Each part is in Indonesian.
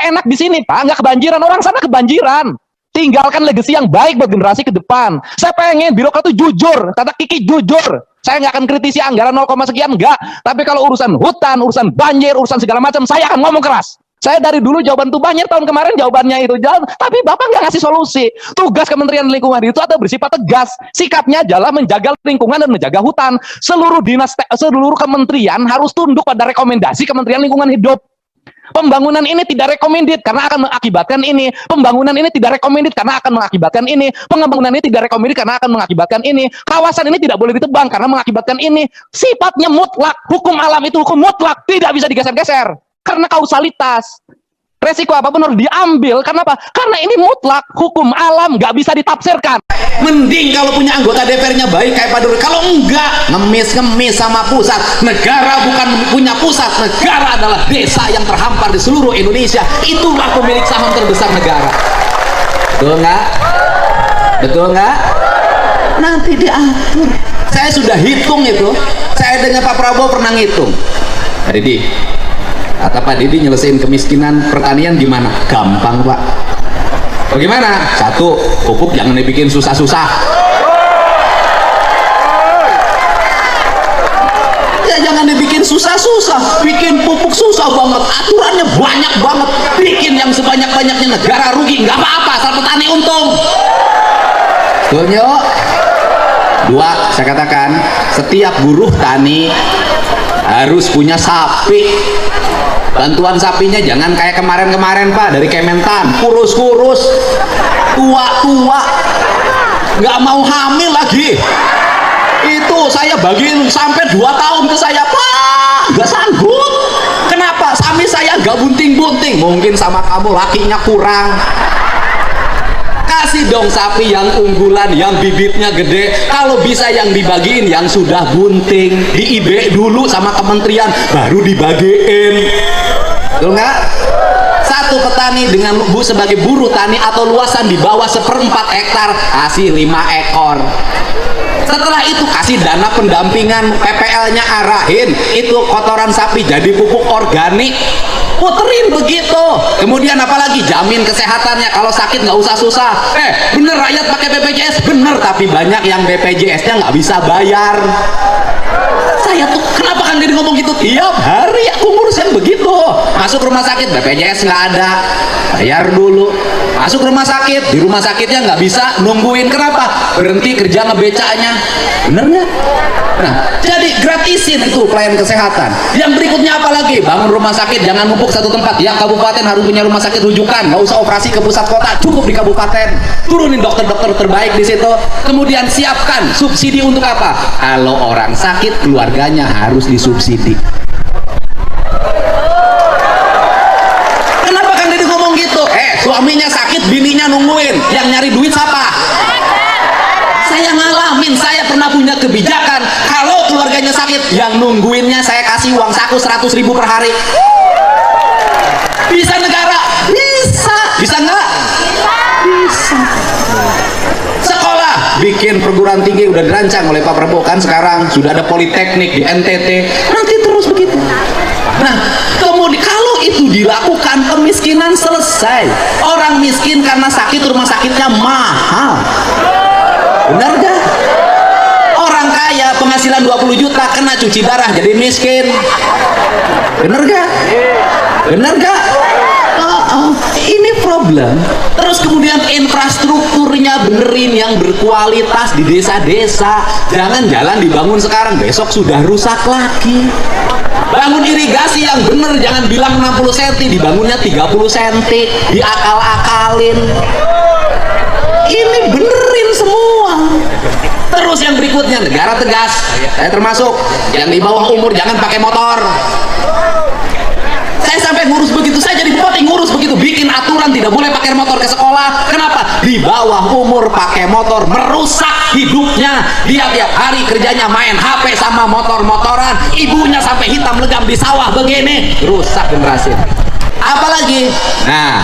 enak di sini, Pak, nggak kebanjiran. Orang sana kebanjiran. Tinggalkan legasi yang baik buat generasi ke depan. Saya pengen birokrat itu jujur, kata Kiki jujur. Saya nggak akan kritisi anggaran 0, sekian, enggak. Tapi kalau urusan hutan, urusan banjir, urusan segala macam, saya akan ngomong keras. Saya dari dulu jawaban tuh banjir, tahun kemarin jawabannya itu jalan, tapi Bapak nggak ngasih solusi. Tugas Kementerian Lingkungan itu ada bersifat tegas. Sikapnya adalah menjaga lingkungan dan menjaga hutan. Seluruh dinas, seluruh kementerian harus tunduk pada rekomendasi Kementerian Lingkungan Hidup. Pembangunan ini tidak recommended karena akan mengakibatkan ini. Pembangunan ini tidak recommended karena akan mengakibatkan ini. Pembangunan ini tidak recommended karena akan mengakibatkan ini. Kawasan ini tidak boleh ditebang karena mengakibatkan ini. Sifatnya mutlak. Hukum alam itu hukum mutlak, tidak bisa digeser-geser. Karena kausalitas. Resiko apapun harus diambil. Karena apa? Karena ini mutlak. Hukum alam nggak bisa ditafsirkan. Mending kalau punya anggota DPR-nya baik kayak Pak Duri. Kalau enggak, ngemis-ngemis sama pusat. Negara bukan punya pusat. Negara adalah desa yang terhampar di seluruh Indonesia. Itulah pemilik saham terbesar negara. Betul nggak? Betul nggak? Nanti diatur. Saya sudah hitung itu. Saya dengan Pak Prabowo pernah ngitung. Pak Didi, kata Pak Didi, nyelesain kemiskinan pertanian gimana? Gampang, Pak. Bagaimana? Satu, pupuk jangan dibikin susah-susah. Ya jangan dibikin susah-susah. Bikin pupuk susah banget. Aturannya banyak banget. Bikin yang sebanyak-banyaknya, negara rugi. Nggak apa-apa, asal petani untung. Betul, yuk. Dua, saya katakan, setiap buruh tani harus punya sapi. Bantuan sapinya jangan kayak kemarin-kemarin, Pak, dari Kementan, kurus-kurus, tua-tua, nggak mau hamil lagi. Itu saya bagiin sampai 2 tahun ke saya, Pak, nggak sanggup. Kenapa? Sapi saya nggak bunting-bunting. Mungkin sama kamu lakinya kurang. Kasih dong sapi yang unggulan, yang bibitnya gede. Kalau bisa yang dibagiin yang sudah bunting, di IB dulu sama kementerian, baru dibagiin. Betul nggak? Satu petani dengan sebagai buruh tani atau luasan di bawah 1/4 hektar, kasih 5 ekor. Setelah itu kasih dana pendampingan, PPL-nya arahin itu kotoran sapi jadi pupuk organik. Puterin begitu. Kemudian apalagi jamin kesehatannya, kalau sakit nggak usah susah. Bener rakyat pakai BPJS, bener, tapi banyak yang BPJS-nya nggak bisa bayar. Saya tuh kenapa kan jadi ngomong gitu tiap hari, aku ngurus yang begitu. Masuk rumah sakit BPJS nggak ada, bayar dulu. Masuk rumah sakit, di rumah sakitnya nggak bisa nungguin. Kenapa? Berhenti kerja ngebecanya. Bener nggak? Nah, jadi gratisin itu pelayanan kesehatan. Yang berikutnya apa lagi? Bangun rumah sakit, jangan numpuk satu tempat. Yang kabupaten harus punya rumah sakit rujukan, nggak usah operasi ke pusat kota, cukup di kabupaten. Turunin dokter-dokter terbaik di situ. Kemudian siapkan subsidi untuk apa? Kalau orang sakit, keluarganya harus disubsidi. Kenapa kan dia ngomong gitu? Suaminya sakit, bininya nungguin. Yang nyari duit siapa? Saya ngalamin, saya pernah punya kebijakan. Kalau keluarganya sakit, yang nungguinnya saya kasih uang saku 100.000 per hari. Bisa negara? Bisa. Bisa nggak? Bisa. Sekolah, bikin perguruan tinggi udah dirancang oleh Pak Prabowo kan, sekarang sudah ada politeknik di NTT. Nanti terus begitu. Nah, kemudian kalau itu dilakukan, kemiskinan selesai. Orang miskin karena sakit, rumah sakitnya mahal. Benar gak? Orang kaya penghasilan 20 juta kena cuci darah jadi miskin. Benar gak? Benar gak? Ini problem. Terus kemudian infrastrukturnya benerin yang berkualitas di desa-desa. Jangan jalan dibangun sekarang, besok sudah rusak lagi. Bangun irigasi yang bener, jangan bilang 60 cm, dibangunnya 30 cm, diakal-akalin. Ini benerin semua. Terus yang berikutnya, negara tegas. Saya termasuk yang di bawah umur jangan pakai motor. Saya sampai ngurus begitu, saya jadi bupati ngurus begitu, bikin aturan tidak boleh pakai motor ke sekolah. Kenapa? Di bawah umur pakai motor merusak hidupnya. Dia tiap hari kerjanya main HP sama motor-motoran, ibunya sampai hitam legam di sawah begini, rusak generasi. Apalagi, nah,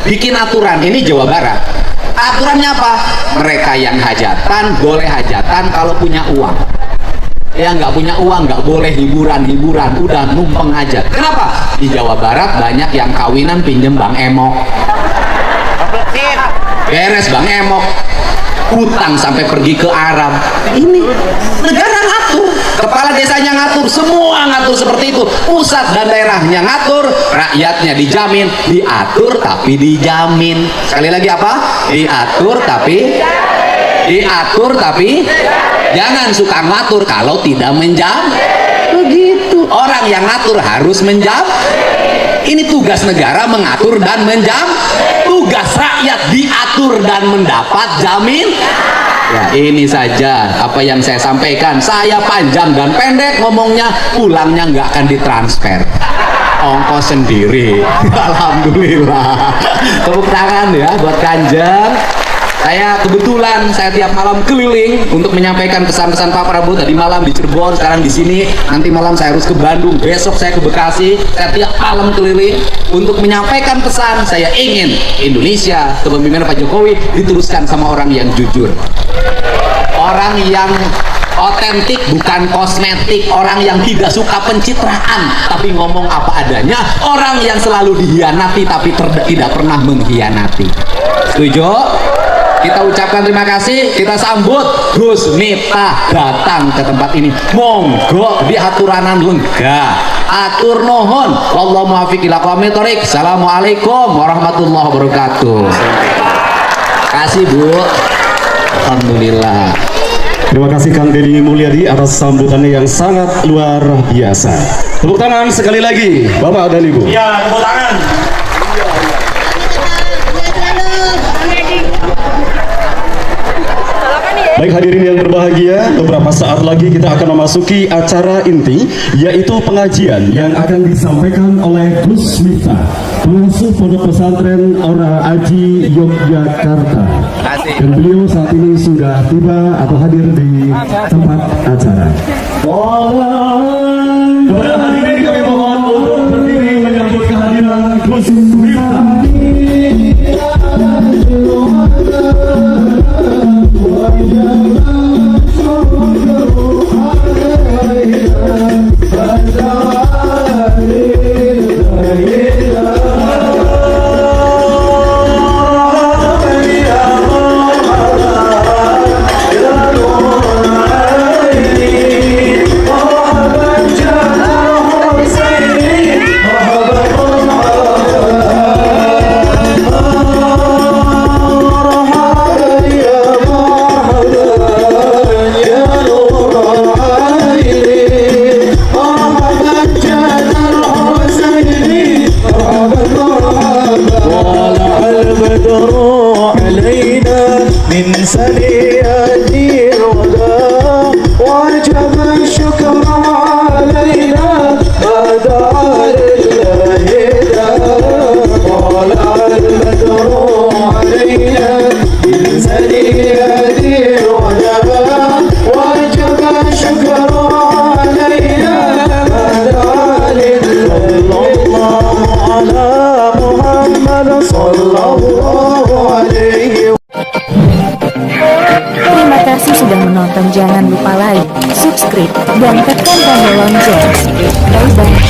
bikin aturan ini Jawa Barat. Aturannya apa? Mereka yang hajatan boleh hajatan kalau punya uang. Yang nggak punya uang nggak boleh hiburan, udah numpeng aja. Kenapa? di Jawa Barat banyak yang kawinan pinjem Bang Emok. Beres Bang Emok, hutang sampai pergi ke Arab. Ini negara ngatur, kepala desanya ngatur, semua ngatur seperti itu. Pusat dan daerahnya ngatur, rakyatnya dijamin, diatur tapi dijamin. Sekali lagi apa? Diatur tapi jangan suka ngatur kalau tidak menjamin. Begitu. Orang yang ngatur harus menjamin. Ini tugas negara mengatur dan menjamin. Tugas rakyat diatur dan mendapat jamin. Ya, ini saja apa yang saya sampaikan. Saya panjang dan pendek ngomongnya, pulangnya nggak akan ditransfer, ongkos sendiri. Alhamdulillah. Tepuk tangan ya buat Kanjeng. Saya kebetulan tiap malam keliling untuk menyampaikan pesan-pesan Pak Prabowo. Tadi malam di Cirebon, sekarang di sini. Nanti malam saya harus ke Bandung, besok saya ke Bekasi. Saya tiap malam keliling untuk menyampaikan pesan. Saya ingin Indonesia, kepemimpinan Pak Jokowi diteruskan sama orang yang jujur, orang yang otentik, bukan kosmetik, orang yang tidak suka pencitraan tapi ngomong apa adanya, orang yang selalu dihianati tapi tidak pernah mengkhianati. Setuju? Kita ucapkan terima kasih, kita sambut Gus Miftah datang ke tempat ini. Monggo di aturanan lega. Atur nuhun. Wallahu muwaffiq ila aqwamit thoriq. Assalamualaikum warahmatullahi wabarakatuh. Kasih Bu. Alhamdulillah. Terima kasih Kang Deddy Mulyadi atas sambutannya yang sangat luar biasa. Tepuk tangan sekali lagi Bapak dan Ibu. Ya, tepuk tangan. Baik hadirin yang berbahagia, beberapa saat lagi kita akan memasuki acara inti, yaitu pengajian yang akan disampaikan oleh Gus Miftah, pengasuh Pondok Pesantren Ora Aji Yogyakarta. Dan beliau saat ini sudah tiba atau hadir di tempat acara. Kepada hadirin kami mohon untuk berdiri menyambut kehadiran Gus Miftah. Terima kasih sudah menonton. Jangan lupa like, subscribe, dan tekan tombol lonceng. Bye bye.